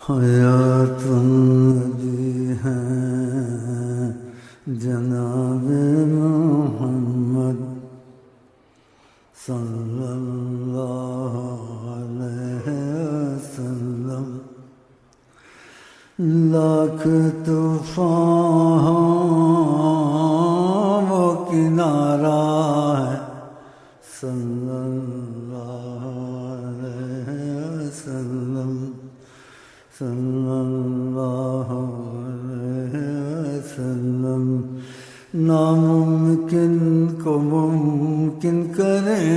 حیات النبی ہے جناب محمد صلی اللہ علیہ وسلم، لاکھ طوفان وہ کنارہ ہے صلی اللہ علیہ وسلم، صلی اللہ علیہ وسلم۔ ناممکن کو ممکن کریں،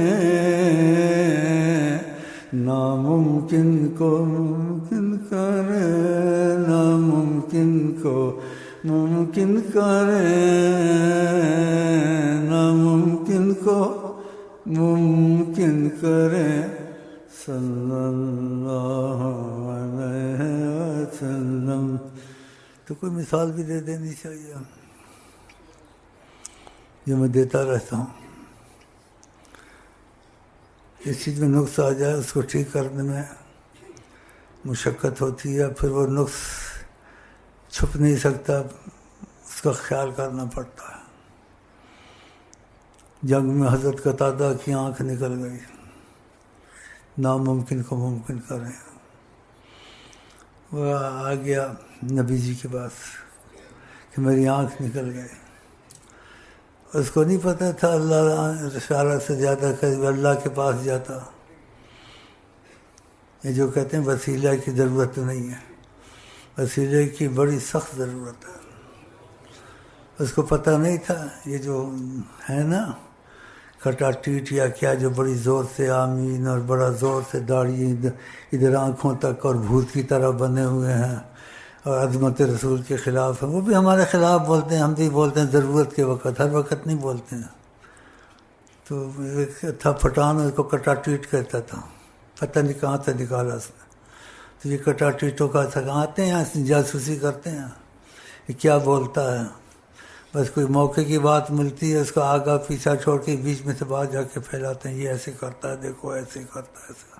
ناممکن کو ممکن کریں، ناممکن کو ممکن کریں، ناممکن کو ممکن کریں صلی اللہ علیہ وسلم۔ تو کوئی مثال بھی دے دینی چاہیے جو میں دیتا رہتا ہوں، اس چیز میں نقص آ جائے اس کو ٹھیک کرنے میں مشقت ہوتی ہے، پھر وہ نقص چھپ نہیں سکتا، اس کا خیال کرنا پڑتا ہے۔ جنگ میں حضرت قتادہ کی آنکھ نکل گئی، ناممکن کو ممکن کریں، وہ آ گیا نبی جی کے پاس کہ میری آنکھ نکل گئی۔ اس کو نہیں پتہ تھا اللہ اشارہ سے زیادہ قریب اللہ کے پاس جاتا۔ یہ جو کہتے ہیں وسیلہ کی ضرورت نہیں ہے، وسیلے کی بڑی سخت ضرورت ہے۔ اس کو پتہ نہیں تھا یہ جو ہے نا کھٹا ٹیٹ یا کیا، جو بڑی زور سے آمین اور بڑا زور سے داڑھی ادھر آنکھوں تک اور بھوت کی طرح بنے ہوئے ہیں اور عظمت رسول کے خلاف ہیں، وہ بھی ہمارے خلاف بولتے ہیں، ہم بھی بولتے ہیں ضرورت کے وقت، ہر وقت نہیں بولتے ہیں۔ تو ایک تھا پٹھان، اس کو کٹا ٹیٹ کہتا تھا، پتہ نہیں کہاں سے نکالا اس نے۔ تو یہ کٹا ٹیٹوں کا آتے ہیں جاسوسی کرتے ہیں، یہ کیا بولتا ہے، بس کوئی موقع کی بات ملتی ہے اس کا آگا پیچھا چھوڑ کے بیچ میں سے بات جا کے پھیلاتے ہیں، یہ ایسے کرتا ہے دیکھو، ایسے کرتا ہے ایسا۔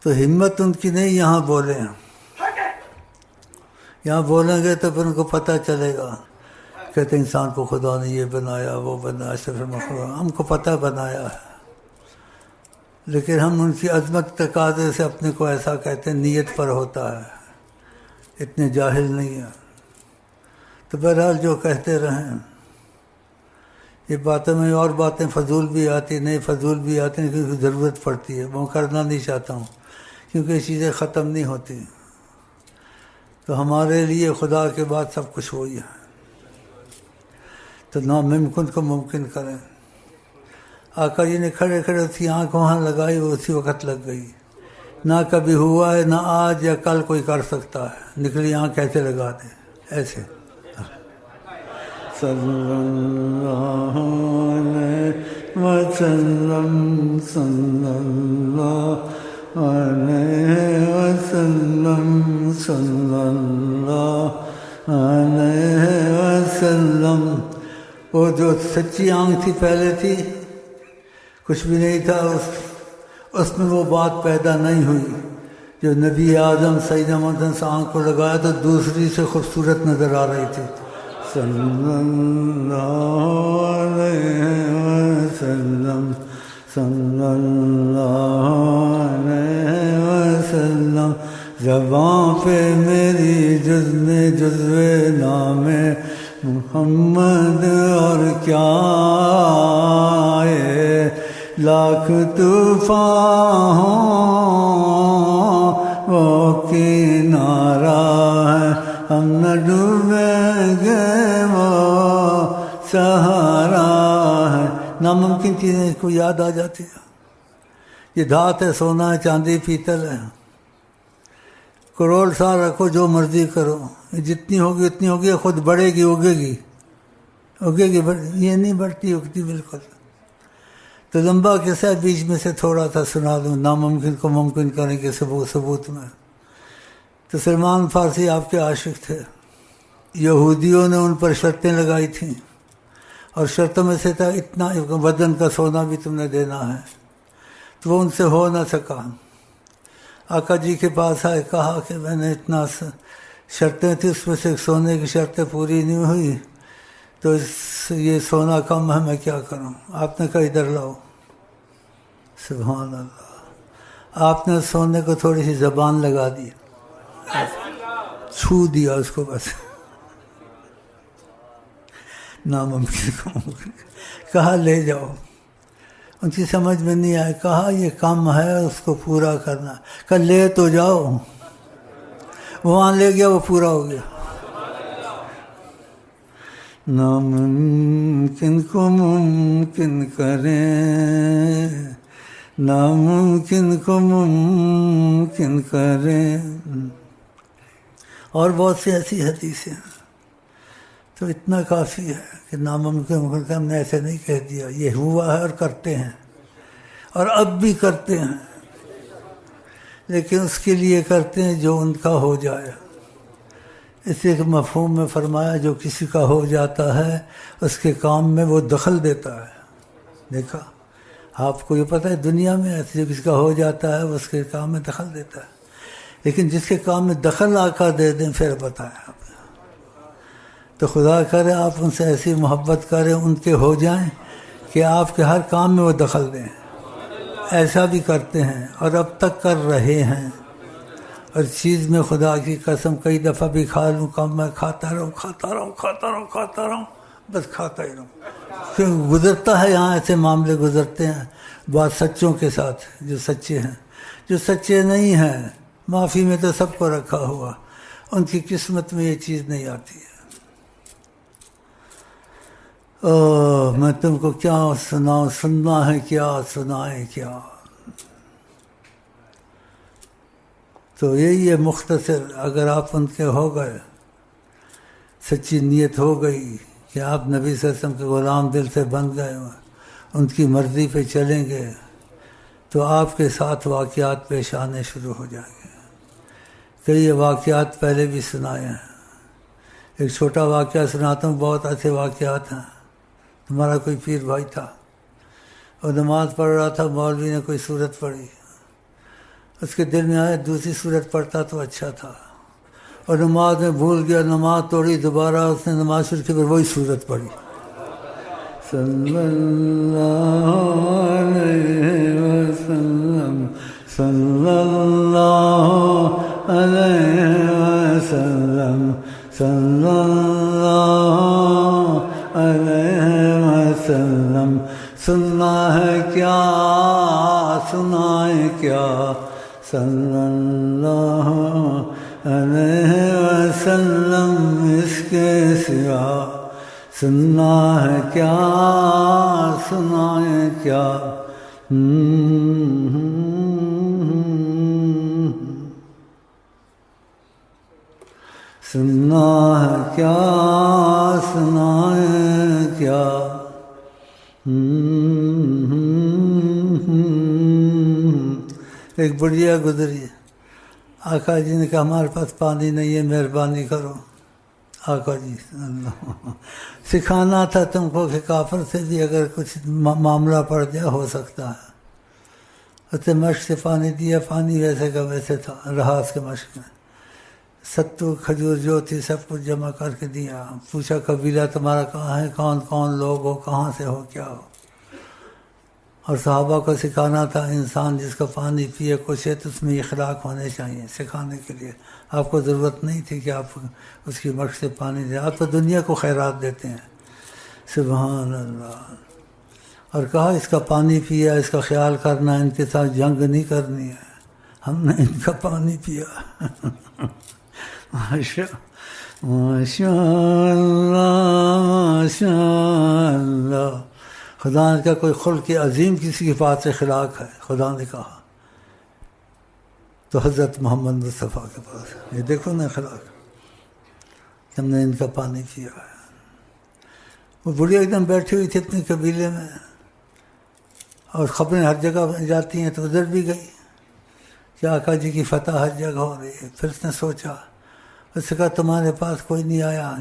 تو ہمت ان کی نہیں یہاں بولے، یہاں بولیں گے تو پھر ان کو پتہ چلے گا۔ کہتے ہیں انسان کو خدا نے یہ بنایا وہ بنایا، اشرف المخلوق، ہم کو پتہ بنایا ہے، لیکن ہم ان کی عظمت تقاضے سے اپنے کو ایسا کہتے ہیں، نیت پر ہوتا ہے، اتنے جاہل نہیں ہیں۔ تو بہرحال جو کہتے رہیں، یہ باتوں میں اور باتیں فضول بھی آتی، نہیں فضول بھی آتی ہیں کیونکہ ضرورت پڑتی ہے، میں کرنا نہیں چاہتا ہوں کیونکہ یہ چیزیں ختم نہیں ہوتی۔ تو ہمارے لیے خدا کے بعد سب کچھ وہی ہے، تو ناممکن کو ممکن کریں۔ آقا جی نے کھڑے کھڑے اس کی آنکھ وہاں لگائی، وہ اسی وقت لگ گئی، نہ کبھی ہوا ہے نہ آج یا کل کوئی کر سکتا ہے، نکلی آنکھ کیسے لگا دے ایسے۔ صلی اللہ علیہ وسلم، صلی اللہ علیہ وسلم، صلی اللہ علیہ وسلم۔ وہ جو سچی آنکھ تھی پہلے تھی، کچھ بھی نہیں تھا اس میں وہ بات پیدا نہیں ہوئی، جو نبی اعظم سیدنا محمد سے آنکھ کو لگایا تو دوسری سے خوبصورت نظر آ رہی تھی۔ صلی اللہ علیہ وسلم، صلی اللہ علیہ وسلم۔ زباں پہ میری جزوے نام محمد اور کیا ہے، لاکھ طوفان وہ کنارہ ہے، ہم نہ ڈوبیں گے وہ سہارا ہے۔ ناممکن چیزیں کو یاد آ جاتی ہیں، یہ دھات ہے، سونا ہے، چاندی پیتل ہے، کروڑ سال رکھو جو مرضی کرو، جتنی ہوگی اتنی ہوگی، خود بڑھے گی اگے گی، یہ نہیں بڑھتی اگتی بالکل۔ تو لمبا قصہ بیچ میں سے تھوڑا سا سنا دوں، ناممکن کو ممکن کرنے کے ثبوت میں۔ تو سلمان فارسی آپ کے عاشق تھے، یہودیوں نے ان پر شرطیں لگائی تھیں، اور شرطوں میں سے تھا اتنا بدن کا سونا بھی تم نے دینا ہے، تو وہ ان سے ہو نہ سکا۔ آقا جی کے پاس آئے، کہا کہ میں نے اتنا شرطیں تھیں، اس میں سے ایک سونے کی شرطیں پوری نہیں ہوئی، تو یہ سونا کم ہے، میں کیا کروں؟ آپ نے کہا ادھر لاؤ۔ سبحان اللہ، آپ نے سونے کو تھوڑی سی زبان لگا دی، چھو دیا اس کو، بس ناممکن کو ممکن، کہا لے جاؤ۔ ان کی سمجھ میں نہیں آئے، کہا یہ کم ہے، اس کو پورا کرنا، کہا لے تو جاؤ۔ وہاں لے گیا، وہ پورا ہو گیا۔ ناممکن کو ممکن کریں، ناممکن کو ممکن کریں۔ اور بہت سی ایسی حدیثیں ہیں، تو اتنا کافی ہے کہ ناممکن ہم نے ایسے نہیں کہہ دیا، یہ ہوا ہے اور کرتے ہیں، اور اب بھی کرتے ہیں، لیکن اس کے لیے کرتے ہیں جو ان کا ہو جائے۔ اس ایک مفہوم میں فرمایا جو کسی کا ہو جاتا ہے اس کے کام میں وہ دخل دیتا ہے۔ دیکھا آپ کو یہ پتہ ہے دنیا میں ایسے جو کسی کا ہو جاتا ہے وہ اس کے کام میں دخل دیتا ہے، لیکن جس کے کام میں دخل آقا دے دیں پھر بتائیں آپ۔ تو خدا کرے آپ ان سے ایسی محبت کریں، ان کے ہو جائیں کہ آپ کے ہر کام میں وہ دخل دیں۔ ایسا بھی کرتے ہیں اور اب تک کر رہے ہیں۔ اور چیز میں خدا کی قسم کئی دفعہ بھی کھا لوں، کم میں کھاتا رہوں، بس کھاتا ہی رہوں۔ پھر گزرتا ہے، یہاں ایسے معاملے گزرتے ہیں بعض سچوں کے ساتھ، جو سچے ہیں۔ جو سچے نہیں ہیں، معافی میں تو سب کو رکھا ہوا، ان کی قسمت میں یہ چیز نہیں آتی ہے۔ میں تم کو کیا سناؤں، سننا ہے کیا، سنائیں کیا۔ تو یہی ہے مختصر، اگر آپ ان کے ہو گئے، سچی نیت ہو گئی کہ آپ نبی صلی اللہ علیہ وسلم کے غلام دل سے بن گئے، ان کی مرضی پہ چلیں گے، تو آپ کے ساتھ واقعات پیش آنے شروع ہو جائیں گے۔ کئی واقعات پہلے بھی سنائے ہیں، ایک چھوٹا واقعہ سناتا ہوں، بہت ایسے واقعات ہیں۔ ہمارا کوئی پیر بھائی تھا، وہ نماز پڑھ رہا تھا، مولوی نے کوئی صورت پڑھی، اس کے دل میں آیا دوسری صورت پڑھتا تو اچھا تھا، اور نماز میں بھول گیا، نماز توڑی، دوبارہ اس نے نماز شروع کی، پھر وہی صورت پڑھی۔ صلی اللہ علیہ وسلم، صلی اللہ علیہ وسلم، صلی اللہ علیہ وسلم۔ سننا ہے کیا، سنائیں کیا، صلی اللہ علیہ وسلم، اس کے سوا سننا ہے کیا، سنائیں کیا۔ سننا ہے کیا، سنائیں کیا۔ ایک بڑھیا گزری، آقا جی نے کہا ہمارے پاس پانی نہیں ہے، مہربانی کرو۔ آقا جی اللہ سکھانا تھا تم کو کہ کافر سے بھی اگر کچھ معاملہ پڑ جائے ہو سکتا ہے۔ اسے مشق سے پانی دیا، پانی ویسے کا ویسے تھا، رہا اس کے مشق میں۔ ستو کھجور جو تھی سب کچھ جمع کر کے دیا، پوچھا قبیلہ تمہارا کہاں ہے، کون کون لوگ ہو، کہاں سے ہو، کیا ہو۔ اور صحابہ کو سکھانا تھا انسان جس کا پانی پیے کچھ ہے تو اس میں اخلاق ہونے چاہیے، سکھانے کے لیے۔ آپ کو ضرورت نہیں تھی کہ آپ اس کی مشق سے پانی دیں، آپ تو دنیا کو خیرات دیتے ہیں۔ سبحان اللہ۔ اور کہا اس کا پانی پیا، اس کا خیال کرنا، ان کے ساتھ جنگ نہیں کرنی ہے۔ ہم نے ان کا پانی پیا۔ ماشاء اللہ، ماشاء اللہ۔ خدا نے کہا کوئی خلق عظیم کسی کے پاس اخلاق ہے، خدا نے کہا تو حضرت محمد مصطفیٰ کے پاس۔ یہ دیکھو نا اخلاق، ہم نے ان کا پانی پیا ہے۔ وہ بڑھیا ایک دم بیٹھی ہوئی تھی اپنے قبیلے میں، اور خبریں ہر جگہ جاتی ہیں، تو ادھر بھی گئی کہ آقا جی کی فتح ہر جگہ ہو رہی ہے۔ پھر اس نے سوچا، اس نے کہا تمہارے پاس کوئی نہیں آیا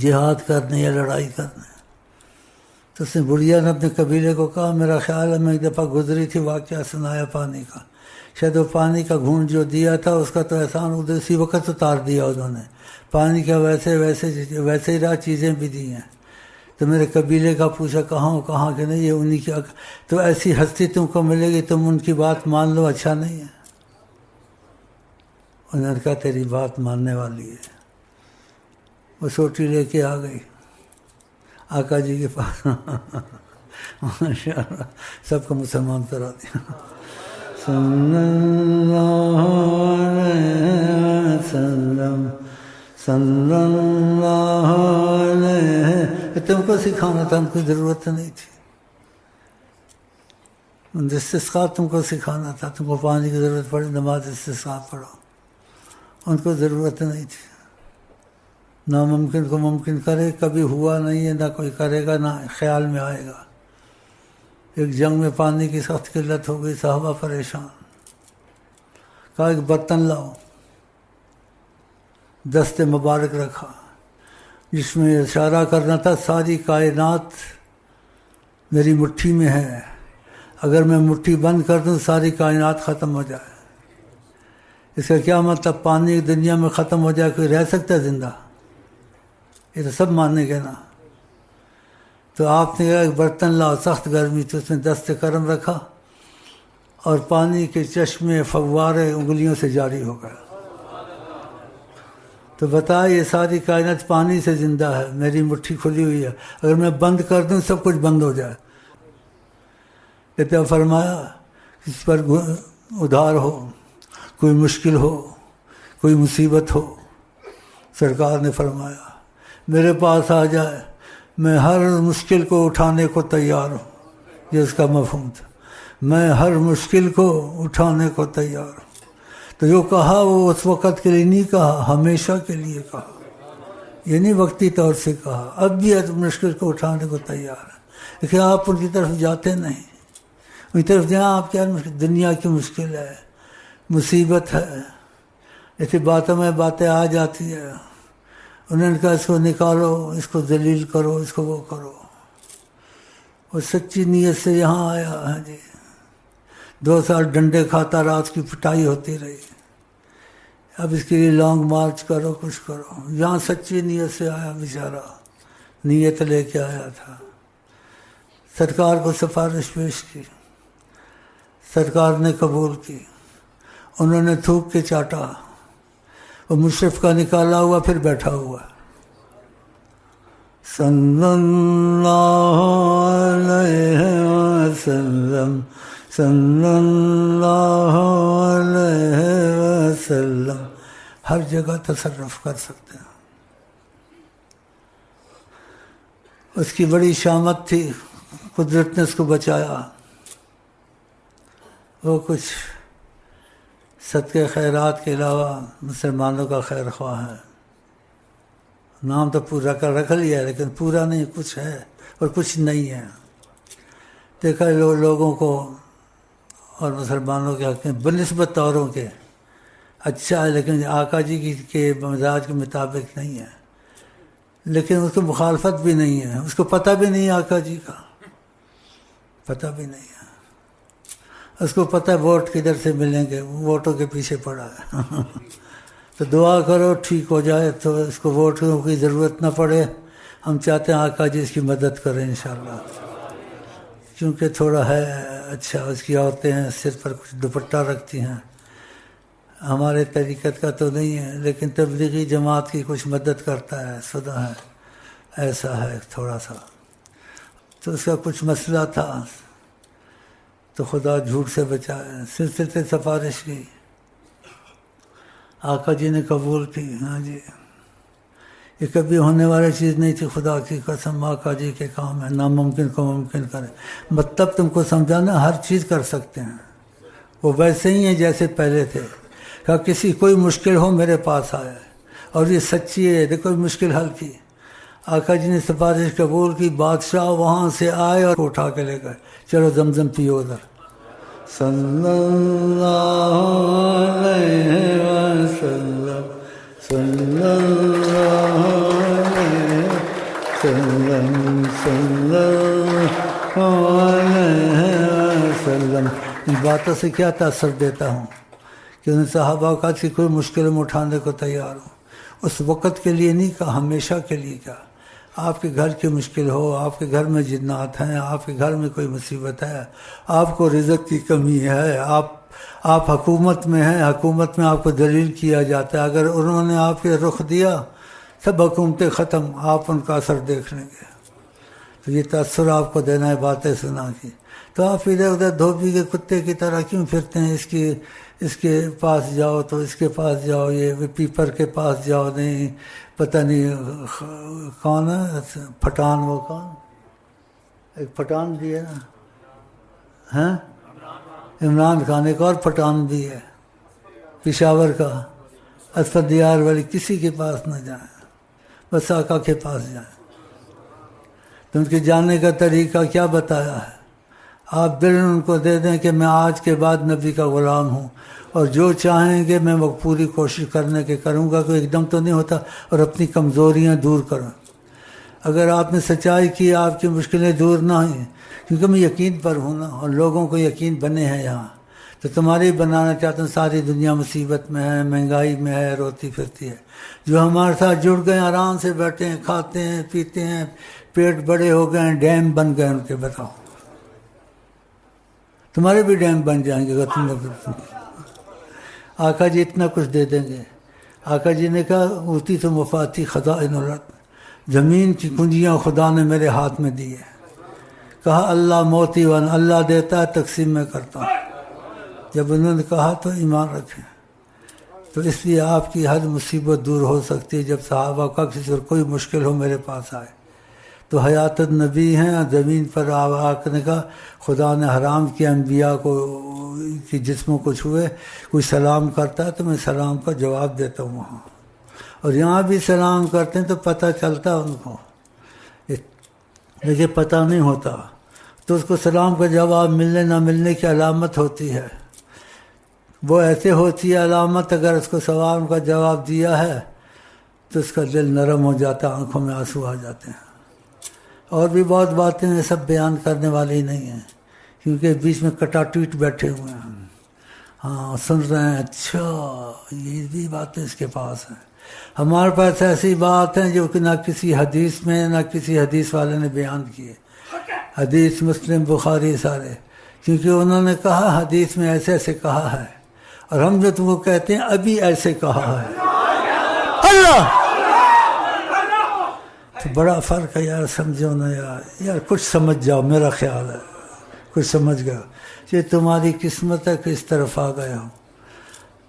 جہاد کرنے یا لڑائی کرنے؟ تو تو اس نے بڑھیا نے اپنے قبیلے کو کہا میرا خیال ہے میں ایک دفعہ گزری تھی واقعہ سنایا پانی کا، شاید وہ پانی کا گھونٹ جو دیا تھا اس کا تو احسان ادھر اسی وقت اتار دیا انہوں نے، پانی کا ویسے ہی رہا، چیزیں بھی دی ہیں۔ تو میرے قبیلے کا پوچھا کہاں کہ نہیں یہ انہی کی، تو ایسی ہستی تم کو ملے گی تم ان کی بات مان لو، اچھا نہیں ہے؟ انہوں نے کہا تیری بات ماننے والی ہے۔ وہ سوٹی لے کے آ گئی آقا جی کے پاس ماشاء اللہ سب کو مسلمان کرا دیا۔ صلی اللہ علیہ وسلم صلی اللہ علیہ، تم کو سکھانا تھا، ہم کو ضرورت نہیں تھی، استسقاء تم کو سکھانا تھا، تم کو پانی کی ضرورت پڑی نماز استسقاء پڑھو، ان کو ضرورت نہیں تھی۔ ناممکن کو ممکن کرے، کبھی ہوا نہیں ہے، نہ کوئی کرے گا، نہ خیال میں آئے گا۔ ایک جنگ میں پانی کی سخت قلت ہو گئی، صحابہ پریشان، کہا ایک برتن لاؤ، دست مبارک رکھا جس میں اشارہ کرنا تھا ساری کائنات میری مٹھی میں ہے، اگر میں مٹھی بند کر دوں ساری کائنات ختم ہو جائے۔ اس کا کیا مطلب؟ پانی دنیا میں ختم ہو جائے، کوئی رہ سکتا ہے زندہ؟ یہ تو سب مانیں گے نا۔ تو آپ نے کہا ایک برتن لاؤ، سخت گرمی تھی، اس میں دست کرم رکھا اور پانی کے چشمے فوارے انگلیوں سے جاری ہو گئے۔ تو بتایا یہ ساری کائنات پانی سے زندہ ہے، میری مٹھی کھلی ہوئی ہے، اگر میں بند کر دوں سب کچھ بند ہو جائے۔ کہتے فرمایا کسی پر ادھار ہو، کوئی مشکل ہو، کوئی مصیبت ہو، سرکار نے فرمایا میرے پاس آ جائے، میں ہر مشکل کو اٹھانے کو تیار ہوں۔ یہ اس کا مفہوم تھا، میں ہر مشکل کو اٹھانے کو تیار ہوں۔ تو جو کہا وہ اس وقت کے لیے نہیں کہا، ہمیشہ کے لیے کہا، یہ نہیں وقتی طور سے کہا، اب بھی مشکل کو اٹھانے کو تیار ہے۔ لیکن آپ ان کی طرف جاتے نہیں، ان کی طرف جہاں آپ کیا دنیا کی مشکل ہے، مصیبت ہے، ایسی باتوں میں باتیں آ جاتی ہے، انہوں نے کہا اس کو نکالو، اس کو ذلیل کرو، اس کو وہ کرو۔ وہ سچی نیت سے یہاں آیا ہے جی، 2 سال ڈنڈے کھاتا رہا، اس کی پٹائی ہوتی رہی، اب اس کے لیے لانگ مارچ کرو، کچھ کرو۔ یہاں سچی نیت سے آیا بیچارہ، نیت لے کے آیا تھا، سرکار کو سفارش پیش کی، سرکار نے قبول کی، انہوں نے تھوک کے چاٹا، وہ مشرف کا نکالا ہوا پھر بیٹھا ہوا۔ صلی اللہ علیہ وسلم صلی اللہ علیہ وسلم، ہر جگہ تصرف کر سکتے ہیں۔ اس کی بڑی شامت تھی، قدرت نے اس کو بچایا۔ وہ کچھ صدقے خیرات کے علاوہ مسلمانوں کا خیر خواہ ہے، نام تو پورا کر رکھ لیا ہے لیکن پورا نہیں، کچھ ہے اور کچھ نہیں ہے۔ دیکھا لوگوں کو اور مسلمانوں کے حق میں بنسبت اوروں کے اچھا ہے، لیکن آقا جی کے مزاج کے مطابق نہیں ہے، لیکن اس کو مخالفت بھی نہیں ہے، اس کو پتہ بھی نہیں ہے آقا جی کا، پتہ بھی نہیں ہے، اس کو پتہ ہے ووٹ کدھر سے ملیں گے، ووٹوں کے پیچھے پڑا ہے۔ تو دعا کرو ٹھیک ہو جائے، تو اس کو ووٹوں کی ضرورت نہ پڑے۔ ہم چاہتے ہیں آقا جی اس کی مدد کریں انشاءاللہ، کیونکہ تھوڑا ہے اچھا، اس کی عورتیں ہیں، سر پر کچھ دوپٹہ رکھتی ہیں، ہمارے طریقت کا تو نہیں ہے، لیکن تبلیغی جماعت کی کچھ مدد کرتا ہے، سنا ہے ایسا ہے تھوڑا سا۔ تو اس کا کچھ مسئلہ تھا، تو خدا جھوٹ سے بچائے، سلسلے سفارش کی، آقا جی نے قبول کی۔ ہاں جی، یہ کبھی ہونے والی چیز نہیں تھی، خدا کی قسم آقا جی کے کام ہے، ناممکن کو ممکن کرے۔ مطلب تم کو سمجھانا، ہر چیز کر سکتے ہیں، وہ ویسے ہی ہیں جیسے پہلے تھے۔ کہ کسی کوئی مشکل ہو میرے پاس آئے، اور یہ سچی ہے، دیکھو مشکل حل کی، آقا جی نے سفارش قبول کی، بادشاہ وہاں سے آئے اور اٹھا کے لے گئے، چلو زمزم پیو ادھر۔ صلی اللہ علیہ وسلم صلی اللہ علیہ وسلم صلی اللہ باتوں سے کیا تاثر دیتا ہوں کہ ان صحابہ اوقات کی کوئی مشکل میں اٹھانے کو تیار ہوں. اس وقت کے لیے نہیں کہا، ہمیشہ کے لیے کہا. آپ کے گھر کی مشکل ہو، آپ کے گھر میں جنات ہیں، آپ کے گھر میں کوئی مصیبت ہے، آپ کو رزق کی کمی ہے، آپ حکومت میں ہیں، حکومت میں آپ کو ذلیل کیا جاتا ہے، اگر انہوں نے آپ کے رخ دیا سب حکومتیں ختم، آپ ان کا اثر دیکھ لیں گے. تو یہ تاثر آپ کو دینا ہے باتیں سنا کی. تو آپ ادھر ادھر دھوبی کے کتے کی طرح کیوں پھرتے ہیں؟ اس کے پاس جاؤ تو اس کے پاس جاؤ، یہ پیپر کے پاس جاؤ، نہیں پتہ نہیں کون ہے پٹھان، وہ کون ایک پٹھان بھی ہے نا، ہاں عمران خان، ایک اور پٹھان بھی ہے پشاور کا، اسفد دیار والی. کسی کے پاس نہ جائیں، بس آقا کے پاس جائیں. تو ان کے جاننے کا طریقہ کیا بتایا ہے؟ آپ دل ان کو دے دیں کہ میں آج کے بعد نبی کا غلام ہوں، اور جو چاہیں گے میں وہ پوری کوشش کرنے کے کروں گا. کہ ایک دم تو نہیں ہوتا، اور اپنی کمزوریاں دور کروں. اگر آپ نے سچائی کی آپ کی مشکلیں دور نہ ہوئیں، کیونکہ میں یقین پر ہوں نا، اور لوگوں کو یقین بنے ہیں یہاں، تو تمہارے بنانا چاہتا ہوں. ساری دنیا مصیبت میں ہے، مہنگائی میں ہے، روتی پھرتی ہے. جو ہمارے ساتھ جڑ گئے، آرام سے بیٹھے ہیں، کھاتے ہیں، پیتے ہیں، پیٹ بڑے ہو گئے ہیں، ڈیم بن گئے ان کے. بتاؤ تمہارے بھی ڈیم بن جائیں گے اگر تم لوگ. آقا جی اتنا کچھ دے دیں گے. آقا جی نے کہا اوتی تو مفاتی خزائن الارض، زمین کی کنجیاں خدا نے میرے ہاتھ میں دی ہے. کہا اللہ موتی ون، اللہ دیتا ہے، تقسیم میں کرتا ہوں. جب انہوں نے کہا تو ایمان رکھیں. تو اس لیے آپ کی ہر مصیبت دور ہو سکتی ہے جب صحابہ کا کسی اور کوئی مشکل ہو میرے پاس آئے. تو حیات النبی ہیں زمین پر. آقا نے کہا خدا نے حرام کیا انبیاء کو کہ جسموں کو چھوئے. کوئی سلام کرتا ہے تو میں سلام کا جواب دیتا ہوں وہاں، اور یہاں بھی سلام کرتے ہیں تو پتہ چلتا ان کو، لیکن پتہ نہیں ہوتا. تو اس کو سلام کا جواب ملنے نہ ملنے کی علامت ہوتی ہے. وہ ایسے ہوتی ہے علامت، اگر اس کو سلام کا جواب دیا ہے تو اس کا دل نرم ہو جاتا ہے، آنکھوں میں آنسو آ جاتے ہیں. اور بھی بہت باتیں ہیں، سب بیان کرنے والی نہیں ہیں کیونکہ بیچ میں کٹا ٹویٹ بیٹھے ہوئے ہیں. ہاں سن رہے ہیں، اچھا یہ بھی باتیں اس کے پاس ہیں. ہمارے پاس ایسی بات ہیں جو کہ نہ کسی حدیث میں نہ کسی حدیث والے نے بیان کیے. حدیث مسلم بخاری سارے، کیونکہ انہوں نے کہا حدیث میں ایسے ایسے کہا ہے، اور ہم جو تم کو کہتے ہیں ابھی ایسے کہا ہے. اللہ تو بڑا فرق ہے یار، سمجھو نا یار کچھ سمجھ جاؤ. میرا خیال ہے کچھ سمجھ گئے. یہ تمہاری قسمت ہے کہ اس طرف آ گئے ہو.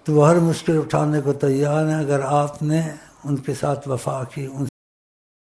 تو وہ ہر مشکل اٹھانے کو تیار ہیں اگر آپ نے ان کے ساتھ وفا کی، ان